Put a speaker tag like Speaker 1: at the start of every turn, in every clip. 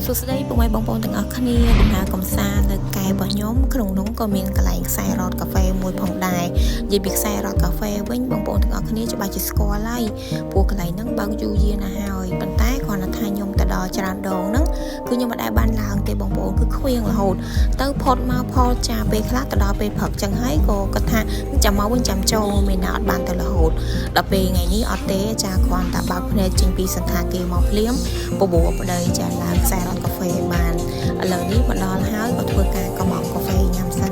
Speaker 1: សួស្តីពុកម៉ែបងប្អូនទាំងអស់គ្នាដំណើរកំសាន្តនៅកែរបស់ខ្ញុំក្នុងនោះក៏មានកន្លែងខ្សែរ៉តកាហ្វេមួយផងដែរនិយាយពីខ្សែរ៉តកាហ្វេវិញបងប្អូនទាំងអស់គ្នាច្បាស់ជាស្គាល់ហើយព្រោះកន្លែងហ្នឹងបើកយូរយារណាស់ហើយប៉ុន្តែគ្រាន់តែថាខ្ញុំទៅដល់ច្រើនដងហ្នឹងគឺខ្ញុំមិនដែលបានឡើងទេបងប្អូនគឺខ្វៀងរហូតទៅផុតមកផលចាពេលខ្លះទៅដល់ពេលព្រឹកចឹងហើយក៏គាត់ថាចាំមកវិញចាំចូលមានណាអត់បានទៅរហូតដល់ពេលថ្ងៃនេះអត់ទេចាគ្រាន់តែបើកភ្នែកចេញពីសន្តាគារមកភ្លាមបបួលប្តីចាឡើងខ្សែរ៉តកាហ្វេបានឥឡូវនេះមកដល់ហើយក៏ធ្វើការកំងកាហ្វេញ៉ាំសិន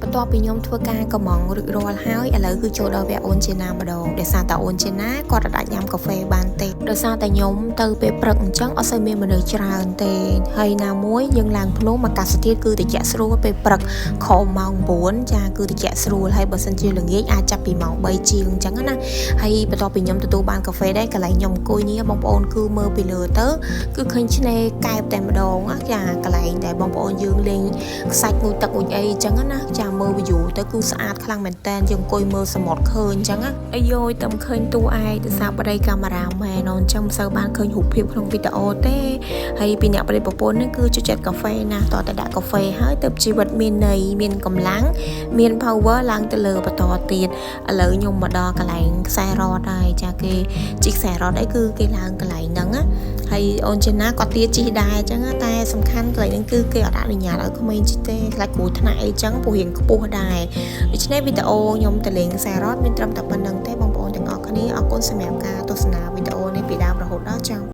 Speaker 1: បន្ទាប់ពីខ្ញុំធ្វើការកំងរួចរាល់ហើយឥឡូវគឺចូលដល់វគ្គអូនជាណាម្ដងដោយសារតែអូនជាណាគាត់អាចញ៉ាំកាហ្វេបានទេដោយសារតែខ្ញុំទៅពេលព្រឹកអញ្ចឹងអត់សូវមានមនុស្សច្រើនទេហើយណាមួយយើងឡើងភ្នំអាកាសធាតុគឺត្រជាក់ស្រួលពេលព្រឹកខំម៉ោង9ចាគឺត្រជាក់ស្រួលហើយបើសិនជាល្ងាចអាចចាប់ពីម៉ោង3ជាងអញ្ចឹងណាហើយបន្ទាប់ពីខ្ញុំទទួលបានកាហ្វេដែរកន្លែងខ្ញុំអង្គុយនេះបងប្អូនគឺមើលពីលើទៅគឺឃើញឆ្នេរកែបតែម្ដងចាកន្លែងដែលបងប្អូនយើងលេងខ្សាច់ងូតទឹកងូតអីអញ្ចឹងណាចាមើល view ទៅគឺស្អាតខ្លាំងមែនតើយើងអង្គុយមើលសមុទ្រឃើញអញ្ចឹងអីយោយតែមិនឃើញតួឯងទៅសាបដីកាមេរ៉ាមែនអញ្ចឹងមិនសូវបានឃើញរូបភាពក្នុងវីដេអូទេហើយពីអ្នកបរិបពន្ធនេះគឺចូលចិត្តកាហ្វេណាស់តតែដាក់កាហ្វេហើយទៅជីវិតមានន័យមានកម្លាំងមាន power ឡើងទៅលើបន្តទៀតឥឡូវខ្ញុំមកដល់កន្លែងខ្សែរ៉តហើយចាគេជីខ្សែរ៉តអីគឺគេឡើងកន្លែងហ្នឹងណាហើយអូនចេណាគាត់ទាជីដែរអញ្ចឹងតែសំខាន់កន្លែងហ្នឹងគឺគេអត់អនុញ្ញាតឲ្យក្មេងជីទេខ្លាចគ្រូថ្នាក់អីអញ្ចឹងព្រោះរៀងខ្ពស់ដែរដូច្នេះវីដេអូខ្ញុំទៅលេងខ្សែរ៉តមានត្រឹមតែប៉ុណ្្នឹងទេបងប្អូនទាំងអស់គ្នាអរគុណសម្រាប់ការទស្សនាវីដេអូនេះពីដើមរហូតដល់ចប់